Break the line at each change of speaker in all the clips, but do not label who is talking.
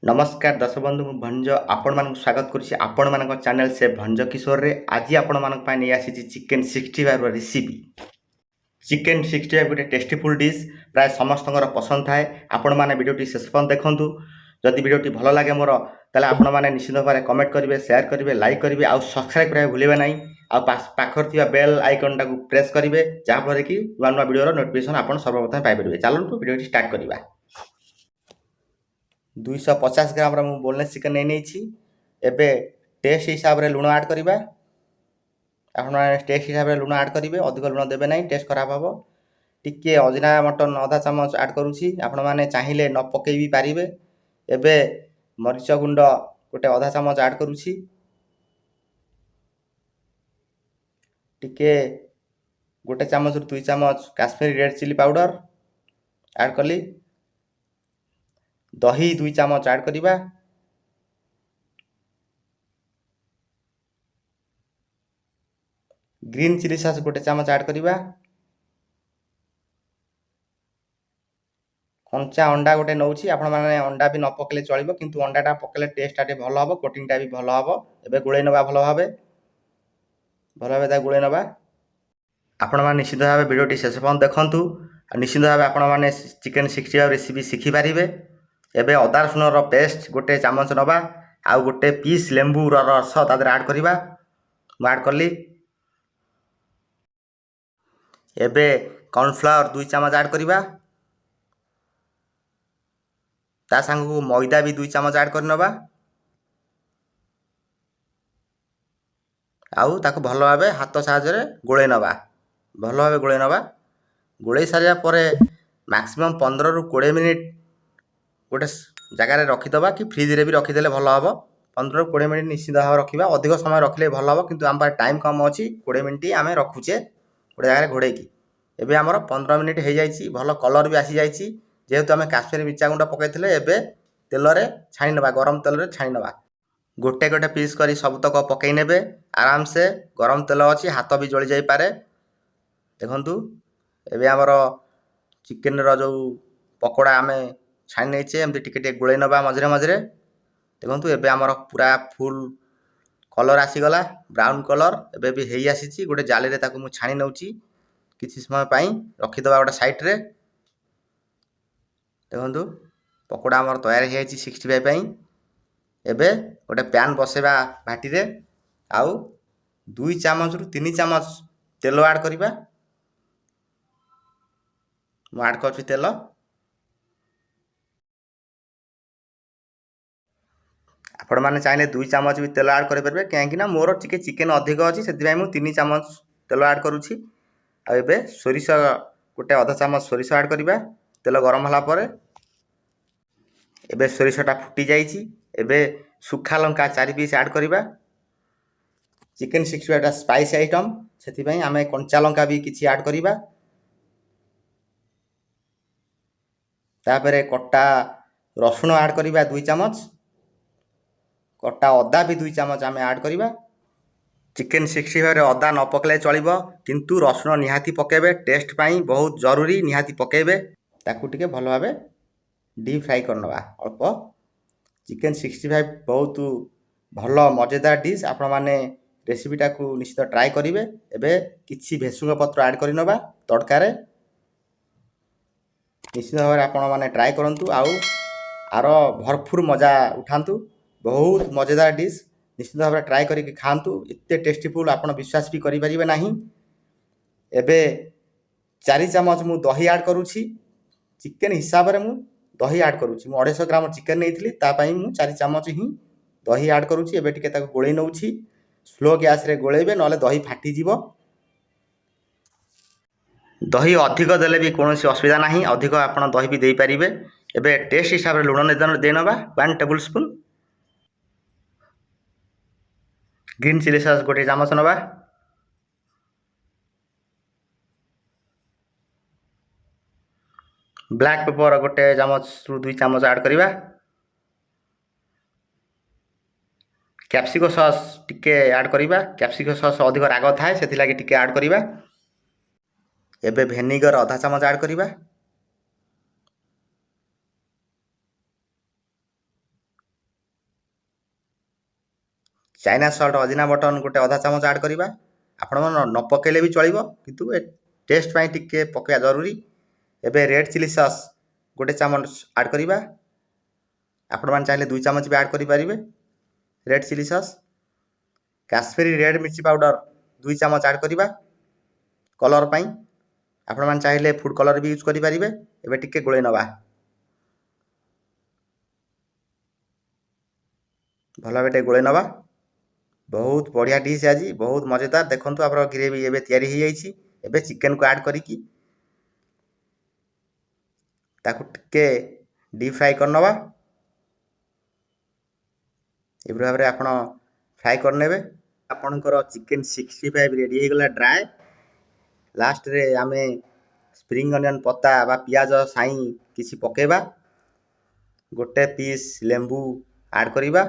नमस्कार दर्शक बंधु मु भंज आपण मानक स्वागत करुछि आपण मानक चैनल से भंज किशोर रे आज आपण मानक पय नै आसी चिकन 65 रो रेसिपी। चिकन 65 गोटे टेस्टीफुल डिश प्राय समस्तଙ୍କର पसंद थाए। आपण माने वीडियोटी शेष पर्यंत देखंतु। जदि वीडियोटी भलो लागे मोर ताले आपण माने निश्चित भाबरे कमेंट करिवे, शेयर करिवे, लाइक करिवे आ सब्सक्राइब करे भूलिबे नै। आ पाखर थिबा बेल आइकन टाकू प्रेस करिवे जा फले कि नुवा नुवा वीडियो रो नोटिफिकेशन आपण सर्वप्रथम पाइ परिबे। चलंतु वीडियोटी स्टार्ट करिवा। 250 ग्राम रा मु बोनलेस चिकन नहीं एबे टेस्ट हिसाब रे लुण ऐड करिबा। आपण टेस्ट हिसाब रे लुण ऐड करिवे, अधिक लुण देबे नहीं, टेस्ट खराब हबो। टिके अजिना मटन आधा चम्मच ऐड करूछि, आपण माने चाहिले न पकेई भी पारिबे। एबे मरीच गुंड गोटे आधा चम्मच ऐड करूछि। टिके गोटे चम्मच रु 2 चम्मच Kashmiri red chilli powder add कली। दही 2 चम्मच ऐड करिबा। ग्रीन चिली सॉस गोटे चम्मच ऐड करिबा। कंचा अंडा गोटे नौछि, आपण माने अंडा भी न पकेले चलिबो, किंतु अंडाटा पकेले टेस्ट आटे भलो हबो, कोटिंगटा भी भलो हबो। एबे गुळे नबा भलो भाबे ता गुळे नबा। आपण माने निश्चित भाबे वीडियोटी शेष पर्यंत देखंतु। निश्चित भाबे आपण माने चिकन 65 रेसिपी शिखि पारिबे। एबे अदा रसुन रो पेस्ट गोटे चम्मच नबा आ गोटे पीस लेंबू रो रस तादर ऐड करिबा। म ऐड करली। एबे कॉर्नफ्लावर 2 चम्मच ऐड करिबा। ता संगु मैदा भी 2 चम्मच ऐड कर नबा। आउ ताको भलो भाबे हाथ साहाय्य रे गोळे नबा। भलो भाबे गोळे नबा। गोळे सारिया परे मैक्सिमम 15 रु 20 मिनिट गोटे जगह रे रखि दबा कि फ्रिज रे भी रखि देले भलो हबो। 15 रु 20 मिनिट निश्चित भाबे रखिबा। अधिक समय रखले भलो हबो, किंतु हम पर टाइम कम अछि, 20 मिनिट आमे रखुचे गोटे जगह रे घोड़े की। एबे हमर 15 मिनिट हे जाईची, भलो कलर भी आसी जाईची। जेहेतु आमे काश्मीरी मिर्चा गुंड पकैथिले, एबे तेल रे छाणी नबा, गरम तेल रे छाणी नबा। गोटे गोटे पीस करी सबतक पकई नेबे आराम से। गरम तेल अछि, हाथ भी जଳି जाई पारे। देखंतु एबे हमर चिकन रो जो पकोड़ा आमे छाणी नेचे, एमति टिके टिके गुळे नबा मझरे मझरे। देखंतु एबे हमर पूरा फुल कलर आसी गला, ब्राउन कलर। एबे भी हेई आसीची, गोटे जाली रे ताको मु छाणी नउची किछि समय पई रखि दबा गोटे साइड रे। देखंतु पकोड़ा हमर तयार हे जाईची 65 पई। एबे गोटे पैन बसेबा भाटी रे, आउ 2 चम्मच रु 3 चम्मच तेल ऐड करिबा। मु ऐड करछि तेल। आपण माने चाहिले 2 चम्मच भी तेल ऐड करि परबे, काहेकि ना मोर टिके चिकन अधिक अछि, सेति भाई मु 3 चम्मच तेल ऐड करूछि। आ एबे सोरिष गोटे आधा चम्मच सोरिष ऐड करिबा। तेल गरम होला परे एबे सोरिषटा फुटी जाईची। एबे सुखा लंका 4 पीस ऐड करिबा। चिकन 65 टा स्पाइसी आइटम, सेति भाई आमे कंचा लंका भी किछि ऐड करिबा। तापरे कट्टा रसुन ऐड करिबा 2 चम्मच। कट्टा अदा भी 2 चम्मच आमे ऐड करिबा। चिकन 65 रे अदा न पकले चलिबो, किंतु रसुन निहाती पकेबे, टेस्ट पई बहुत जरूरी, निहाती पकेबे। ताकू टिके भलो भाबे डीप फ्राई करनबा अल्प। चिकन 65 बहुत भलो मजेदार डिश। आपण माने रेसिपीटा को निश्चित ट्राई करिवे। एबे किछि भेसुंग पत्र ऐड करिनबा तड़का रे। निश्चित भाबे आपण माने ट्राई करंतु, आउ आरो भरपूर मजा उठांतु। बहुत मजेदार डिश, निश्चित भाबे ट्राई करिक खांतु। इत्ते टेस्टीफुल आपण विश्वास भी करि परिबे नाही। एबे 4 चम्मच मु दही ऐड करूछि। चिकन हिसाब रे मु दही ऐड करूछि। मु 250 ग्राम चिकन नेइथिली, ता पई मु 4 चम्मच ही दही ऐड करूछि। एबे टिके ताको गोळेई नउछि। स्लो गैस रे गोळेबे, नले दही फाटी जीवो। दही अधिक देले भी कोनोसी असुविधा नाही, अधिक आपण दही भी देई परिबे। एबे टेस्ट हिसाब रे लुण देनबा 1 table spoon. Green chilli sauce गोटे चम्मच नबा। ब्लैक पेपर गोटे चम्मच रु 2 चम्मच ऐड करिबा। कैप्सिको सॉस टिके ऐड करिबा। कैप्सिको सॉस अधिक राग थाए, सेथि लागि टिके ऐड करिबा। एबे विनेगर आधा चम्मच ऐड करिबा। ଚାଇନା ସଲ୍ଟ ଅଜିନା ବଟନ୍ ଗୋଟେ ଅଧା ଚାମଚ ଆଡ଼୍ କରିବା। ଆପଣମାନେ ନ ପକାଇଲେ ବି ଚଳିବ, କିନ୍ତୁ ଏ ଟେଷ୍ଟ ପାଇଁ ଟିକେ ପକାଇବା ଜରୁରୀ। ଏବେ ରେଡ୍ ଚିଲି ସସ୍ ଗୋଟେ ଚାମଚ ଆଡ଼୍ କରିବା। ଆପଣମାନେ ଚାହିଁଲେ 2 ଚାମଚ ବି ଆଡ଼୍ କରିପାରିବେ red chilli sauce. Kashmiri red ମିର୍ଚି ପାଉଡ଼ର 2 ଚାମଚ ଆଡ଼୍ କରିବା କଲର୍ ପାଇଁ। ଆପଣମାନେ ଚାହିଁଲେ ଫୁଡ୍ କଲର୍ ବି ୟୁଜ୍ କରିପାରିବେ। ଏବେ ଟିକେ ଗୋଳେଇ ନେବା, ଭଲ ଭାବେ ଟିକେ ଗୋଳେଇ ନେବା। ବହୁତ ବଢ଼ିଆ ଡିଶ୍ ଆଜି, ବହୁତ ମଜାଦାର। ଦେଖନ୍ତୁ ଆମର ଗ୍ରେଭି ଏବେ ତିଆରି ହୋଇଯାଇଛି। ଏବେ ଚିକେନକୁ ଆଡ଼୍ କରିକି ତାକୁ ଟିକେ ଡିପ୍ ଫ୍ରାଏ କରିନେବା। ଏଭଳି ଭାବରେ ଆପଣ ଫ୍ରାଏ କରିନେବେ। ଆପଣଙ୍କର ଚିକେନ୍ 65 ରେଡ଼ି ହୋଇଗଲା ଡ୍ରାଏ। ଲାଷ୍ଟରେ ଆମେ ସ୍ପ୍ରିଙ୍ଗ ଅନିଅନ୍ ପତା ବା ପିଆଜ ସାଇଁ କିଛି ପକାଇବା। ଗୋଟେ ପିସ୍ ଲେମ୍ବୁ ଆଡ଼୍ କରିବା।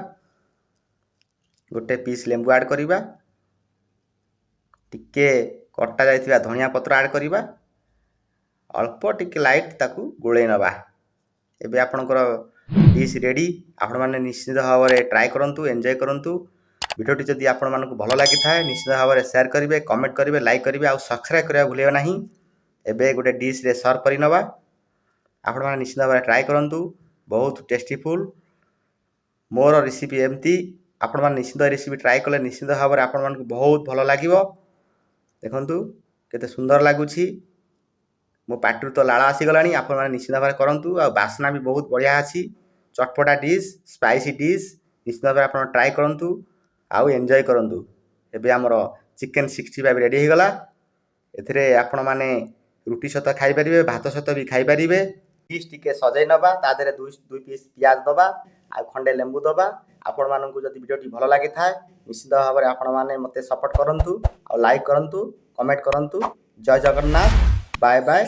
ଟିକେ କଟା ଯାଇଥିବା ଧନିଆ ପତ୍ର ଆଡ଼୍ କରିବା। ଅଳ୍ପ ଟିକେ ଲାଇଟ୍ ତାକୁ ଗୋଳେଇ ନେବା। ଏବେ ଆପଣଙ୍କର ଡିଶ୍ ରେଡ଼ି। ଆପଣମାନେ ନିଶ୍ଚିତ ଭାବରେ ଟ୍ରାଏ କରନ୍ତୁ, ଏନ୍ଜୟ କରନ୍ତୁ। ଭିଡ଼ିଓଟି ଯଦି ଆପଣମାନଙ୍କୁ ଭଲ ଲାଗିଥାଏ ନିଶ୍ଚିତ ଭାବରେ ସେୟାର କରିବେ, କମେଣ୍ଟ କରିବେ, ଲାଇକ୍ କରିବେ ଆଉ ସବସ୍କ୍ରାଇବ୍ କରିବା ଭୁଲିବେ ନାହିଁ। ଏବେ ଗୋଟେ ଡିଶ୍ରେ ସର୍ଭ କରିନେବା। ଆପଣମାନେ ନିଶ୍ଚିତ ଭାବରେ ଟ୍ରାଏ କରନ୍ତୁ, ବହୁତ ଟେଷ୍ଟିଫୁଲ୍। ମୋର ରେସିପି ଏମିତି। ଆପଣମାନେ ନିଶ୍ଚିତ ରେସିପି ଟ୍ରାଏ କଲେ ନିଶ୍ଚିତ ଭାବରେ ଆପଣମାନଙ୍କୁ ବହୁତ ଭଲ ଲାଗିବ। ଦେଖନ୍ତୁ କେତେ ସୁନ୍ଦର ଲାଗୁଛି। ମୋ ପାଟିରୁ ତ ଲାଳ ଆସିଗଲାଣି। ଆପଣମାନେ ନିଶ୍ଚିତ ଭାବରେ କରନ୍ତୁ। ଆଉ ବାସ୍ନା ବି ବହୁତ ବଢ଼ିଆ ଅଛି। ଚଟପଟା ଡିଶ୍, ସ୍ପାଇସି ଡିଶ୍ ନିଶ୍ଚିତ ଭାବରେ ଆପଣ ଟ୍ରାଏ କରନ୍ତୁ ଆଉ ଏନ୍ଜୟ କରନ୍ତୁ। ଏବେ ଆମର ଚିକେନ୍ 65 ରେଡ଼ି ହୋଇଗଲା। ଏଥିରେ ଆପଣମାନେ ରୁଟି ସହିତ ଖାଇପାରିବେ, ଭାତ ସହିତ ବି ଖାଇପାରିବେ। ଡିଶ୍ ଟିକେ ସଜାଇ ନେବା, ତା ଦେହରେ 2 ପିସ୍ ପିଆଜ ଦେବା ଆଉ ଖଣ୍ଡେ ଲେମ୍ବୁ ଦେବା। ଆପଣମାନଙ୍କୁ ଯଦି ଭିଡ଼ିଓଟି ଭଲ ଲାଗିଥାଏ ନିଶ୍ଚିତ ଭାବରେ ଆପଣମାନେ ମୋତେ ସପୋର୍ଟ କରନ୍ତୁ ଆଉ ଲାଇକ୍ କରନ୍ତୁ, କମେଣ୍ଟ କରନ୍ତୁ। ଜୟ ଜଗନ୍ନାଥ, ବାଏ ବାଏ।